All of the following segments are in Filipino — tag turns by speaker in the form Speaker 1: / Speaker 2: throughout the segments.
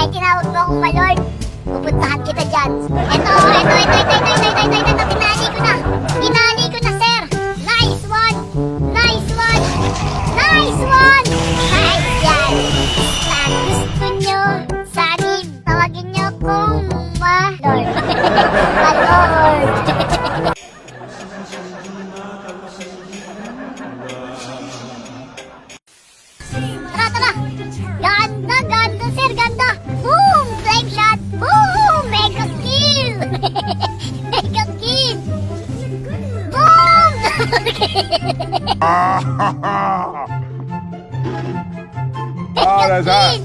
Speaker 1: Dahil tinawag mo akong malord, pupuntahan kita dyan. Ito. Tinali ko na, sir. Nice one. Nice yan. Gusto nyo, sanib, tawagin nyo kong malord. Malord. Tara. Ganda, sir, ganda. Boom! Flame shot. Boom! Mega kill. Mega kill. Boom!
Speaker 2: Oh, that's hot.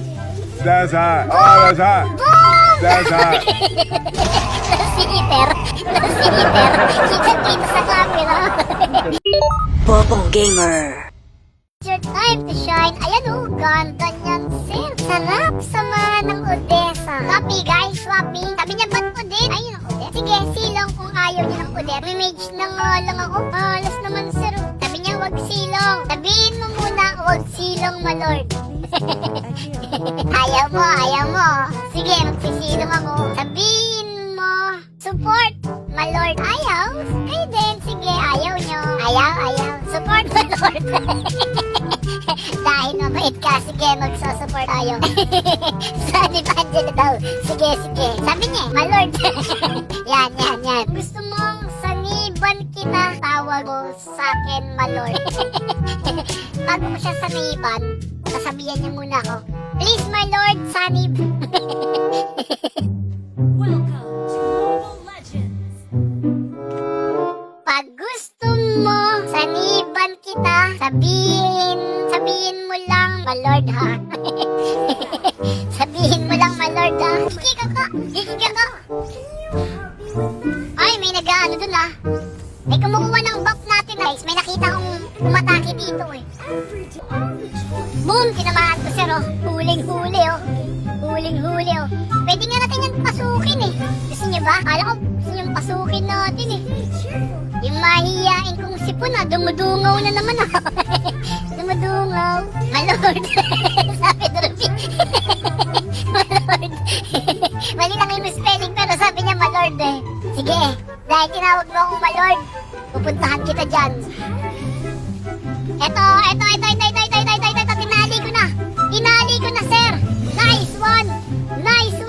Speaker 2: That's hot. Oh, that's hot.
Speaker 1: Boom!
Speaker 2: That's hot.
Speaker 1: Nasiter. Kita sa camera.
Speaker 3: Bobong Gamer.
Speaker 1: It's your time to shine. Ayan ganda niyan, sir. Sarap sama ng Odessa. Swappy, guys, swappy. Sabi niya, ba't Odessa? Ayun ang Odessa. Sige, silong kung ayaw niya ng Odessa. May mage na nga lang ako. Malas naman, sir. Sabi niya, wag silong. Sabihin mo muna, wag silong, malord. Ayaw mo. Sige, magsisilong ako. Sabihin mo, support, malord. Ayaw? Kayo din, sige, ayaw nyo. Ayaw. Support, malord. Dahil mabait ka, sige, magsusupport tayo. Sunny Angela daw. Sige. Sabi niya, malord. Yan. Gusto mong saniban kita, tawag mo sa akin, malord. Bago ko siya saniban, sasabihan niya muna ako, please, my lord, sanib.
Speaker 4: Welcome to Mobile Legends.
Speaker 1: Pag gusto mo, saniban kita, sabihin mo lang, malord, ha? Sabihin mo lang, malord, ha? Gigi ka. Ay, may nag-ano dun, ha? May kumukuha ng buff natin, guys. May nakita kong umatake dito, eh. Boom! Tinamahan ko, sir, oh. Huling-huli, oh. Pwede nga natin yan pasukin, eh. Gusto niyo ba? Kala ko gusto niyong pasukin natin, eh. Yung mahihiyain kong sipon, ah. Dumudungaw na naman, ah. Dumudungaw. Malord. Sabi ni Ruby. Malord. Mali lang yung spelling, pero sabi niya malord, eh. Sige, dahil tinawag mo akong malord, pupuntahan kita dyan. Ito. Tinali ko na, sir. Nice one. Nice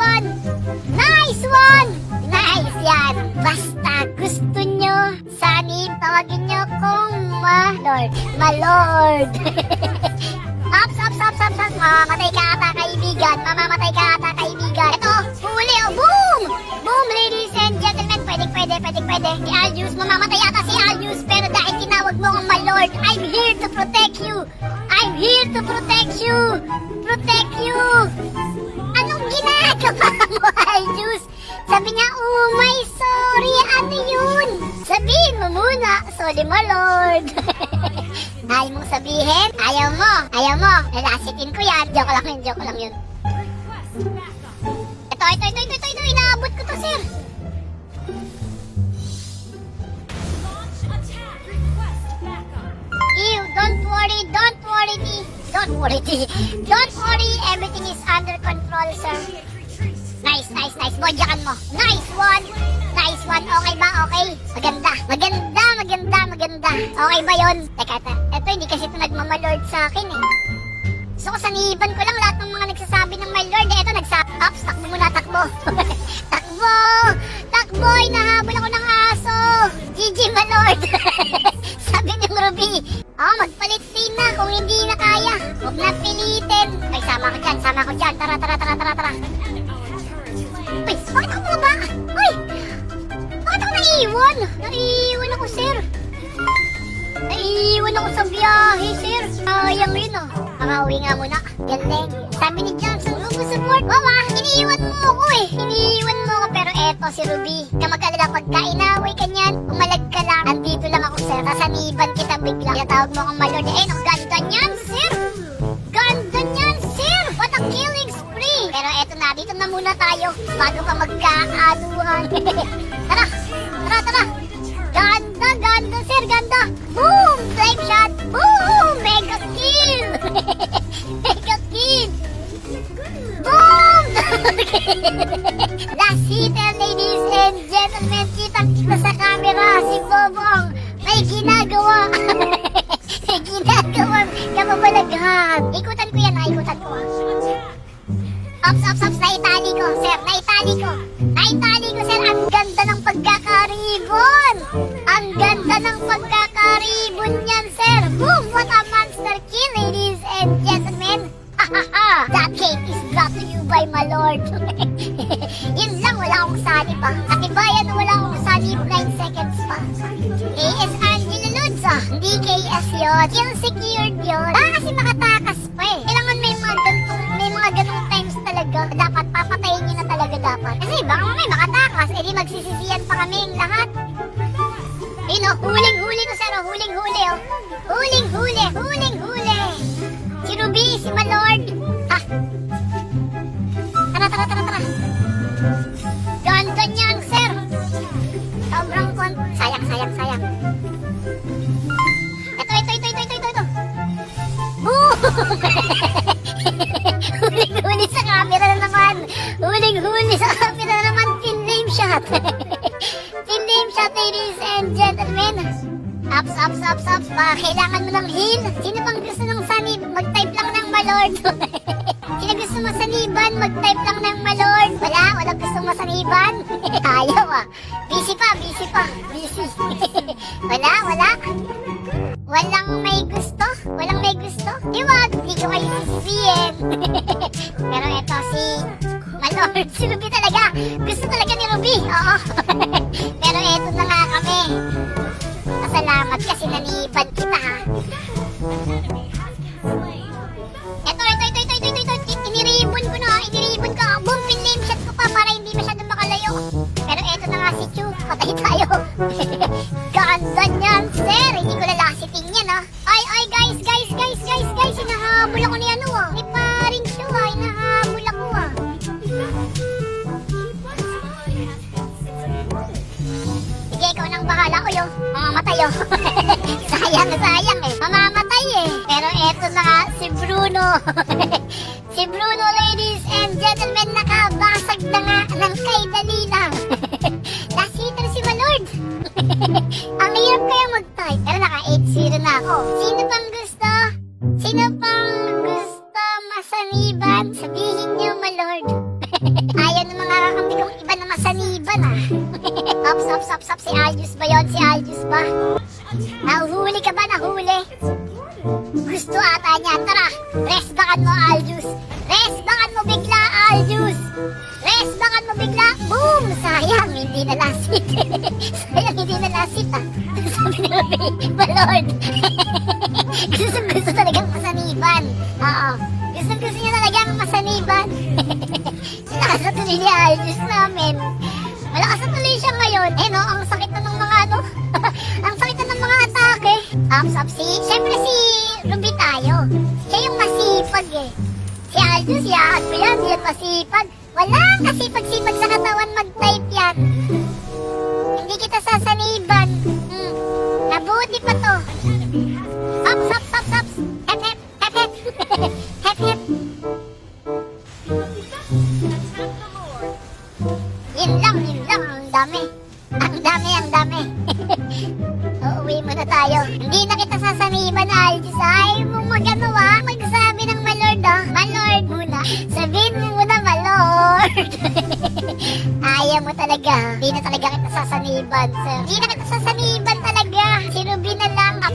Speaker 1: yan. Basta gusto nyo, sanib, tawagin nyo kong malord. Ups. Mamamatay ka ata, kaibigan. Ito, huli, oh. Boom, ladies and gentlemen. Pwede. Si Aljus, mamamatay ata si Aljus. Pero dahil tinawag mo akong malord, I'm here to protect you. Anong ginagawa mo, Aljus? Sabi niya, oh my, sorry, ano yun? Sabihin mo muna, sorry, malord. Ayaw mong sabihin? Ayaw mo. Lalasitin ko yan. Joke lang yun. Ito. Inaabot ko to, sir. Ew, don't worry. Don't worry, everything is under control, sir. Nice. Bodyakan mo. Nice one. Okay ba? Okay. Maganda. Okay ba yun? Teka. Ito, hindi kasi ito nagmamalord sa akin, eh. So, saniban ko lang lahat ng mga nagsasabi ng my lord. Ito, Ups, takbo muna. Takbo! Hinahabol ako ng aso. GG, my lord. Sabi ng Ruby. Magpalit din na kung hindi na kaya. Huwag na pilitin. Ay, sama ko dyan. Tara. Uy, bakit ako bumaba? Uy! Bakit ako naiiwan? Naiiwan ako, sir. Naiiwan ako sa biyahe, sir. Sayang rin, oh. Makauwi nga muna. Galing. Sabi ni Johnson, support. Mama, iniiwan mo ako, eh. Pero eto, si Ruby. Kamag-alala, pagka inaway ka niyan, umalag ka lang. Andito lang ako, sir. Sasaniban kita bigla. Tinatawag mo akong malord. Ang ganda niyan, sir. What a killing spree. Pero eto na, dito na muna tayo bago pa magkaaluhan. Tara. Ganda, sir, ganda. Boom! Flame shot. Boom! Mega kill. Boom! Last hitter, ladies and gentlemen. Kitang-kita sa camera si Bobong. May ginagawa. May ginagawa. Kababalaghan. Ikutan ko yan, ikutan ko. Ops. Naitali ko, sir. Naitali ko, sir. Ang ganda ng pagkakaribon. Ang ganda ng pagkakaribon yan, sir. Boom! What a monster kill, ladies and gentlemen. That game is brought to you by my lord. Yun lang, wala akong sali pa. Katibayan, wala akong sali 9 seconds pa. KS Angelo Lodza. Hindi KS yun. Kill secured yun. Kasi makatakas pa eh. Kailangan may mga ganong times talaga. Dapat papatayin nyo na talaga dapat. Kasi baka may makatakas, edi magsisisiyan pa kaming lahat. Ayun o, huling-huli ko sir, huling-huli o. Huling-huli. Si Ruby, si Malord. Ha? Tara. Ganda niyan, sir. Sobrang sayang. Ito. Boom! Huling-huli sa camera na naman. Tin name shot. Tin name shot, ladies and gentlemen. Ups. Kailangan mo ng heal. Sino bang gusto ng sanib? Mag-type lang ng Malord. Sino gusto masaniban? Mag-type lang ng Malord. Wala gusto masaniban. Ayaw ah. Busy pa. Wala. Walang may gusto. Iwag, hindi ko kayo sisiyin. Pero eto si Malord. Si Ruby talaga. Gusto talaga ni Ruby. Oo. Pero eto na nga kami. Salamat kasi naniban kita ha. Ito. Iniribon ko. Boom, pin-name shot ko pa para hindi masyadong makalayo. Pero eto na nga si Chu. Patay tayo. Ganda niyan, sir. Hindi ko lalasiting yan ha. Ay, guys. Hinahabol ako ni ano ah. Ni paring Chu ah. Hinahabol ako ah. Sige, ikaw nang bahala ko yo. Mamamatay oh. sayang eh. Mamamatay eh. Pero eto na nga, si Bruno. Si Bruno, ladies and gentlemen, nakabasag na nga ng kay Dalilang. Last hitter si Malord. Ang hirap kaya mag-type. Pero naka 8-0 na ako. Sino pang gusto masaniban? Sabihin niyo, Malord. Ayaw ng mga kakampi kong iba na masaniban ah. Ops. Si Aljus ba yun? Nahuhuli ka ba? Gusto ata niya. Tara, rest bakan mo, Aljus. Rest bakan mo bigla. Boom! Sayang, hindi na lasit. Ah. Sabi ni Ruby, Malord. Gusto talagang masaniban. Oo. Gusto niya talagang masaniban. Nasa tuloy ni Aljus namin. Malakas na tuloy siya ngayon. No, ang sakit na ng mga ang sakit na ng mga atake. Siyempre si Ruby tayo. Siya yung masipag eh. Si Aljus, yahan mo yan. Yan masipag. Walang kasipag-sipag sa katawan mag-type yan. Hindi kita sasaniban. Nabuti pa to. Hops. Hep. Yun lang. Ang dami. Uuwi muna tayo. Hindi na kita sasaniban, Aljus. Ayaw mong maganawa. Magsabi ng Malord ah. Malord muna. Sabihin mo muna, Malord. Ayaw mo talaga. Hindi na talaga kita sasaniban, sir. Hindi na kita sasaniban talaga. Si Ruby na lang. Ang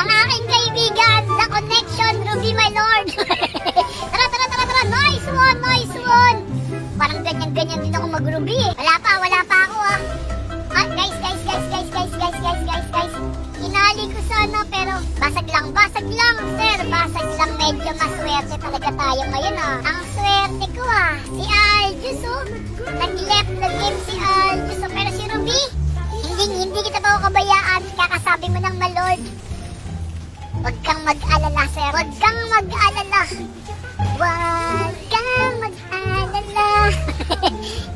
Speaker 1: aking kaibigan. The connection, Ruby, Malord. Tara. Nice one. Parang ganyan din ako mag-Ruby eh. Wala pa ako ah. Guys. Inali ko sana pero basag lang, sir. Basag lang, medyo maswerte talaga tayo ngayon ah. Ang swerte ko ah. Si Aljus oh. Nag-left the game si Aljus oh. Pero si Ruby, hindi kita pa kabayaan. Kakasabi mo ng Malord. Huwag kang mag-alala, sir. Huwag kang mag-alala.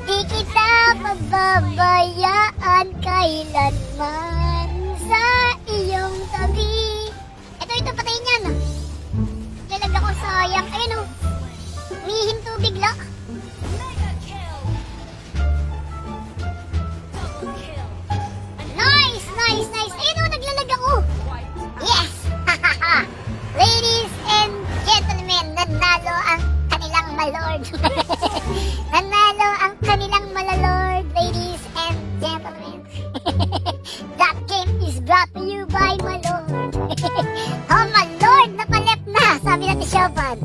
Speaker 1: Di kita pababayaan kailanman sa iyong tabi. Ito, patayin yan. Lalag ako, sayang. Ayun o. Umihim tubig malord. Nanalo ang kanilang malalord, ladies and gentlemen. That game is brought to you by malord. Oh, malord, nakalep na, sabi natin Shopan.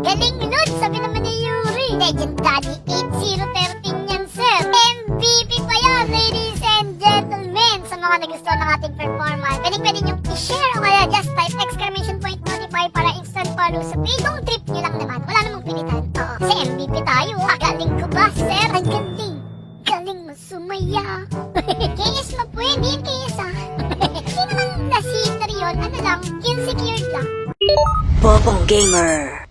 Speaker 1: Galing minod, sabi naman ni Yuri. Legendary 8013 yan, sir. MVP pa yan, ladies and gentlemen. Sa mga nagustuhan ng ating performance, pwede nyo i-share o kaya just type exclamation point notify para instant follow sa page. Kung trip nyo lang naman, wala namang pilitan. Oo, kasi MVP tayo. Galing ko ba, sir? Ang galing. Galing mo sumaya. KS mo po yun, hindi yung KS ah. Hindi naman na-cheater yun. Ano lang, insecure lang.
Speaker 3: Bobong Gamer.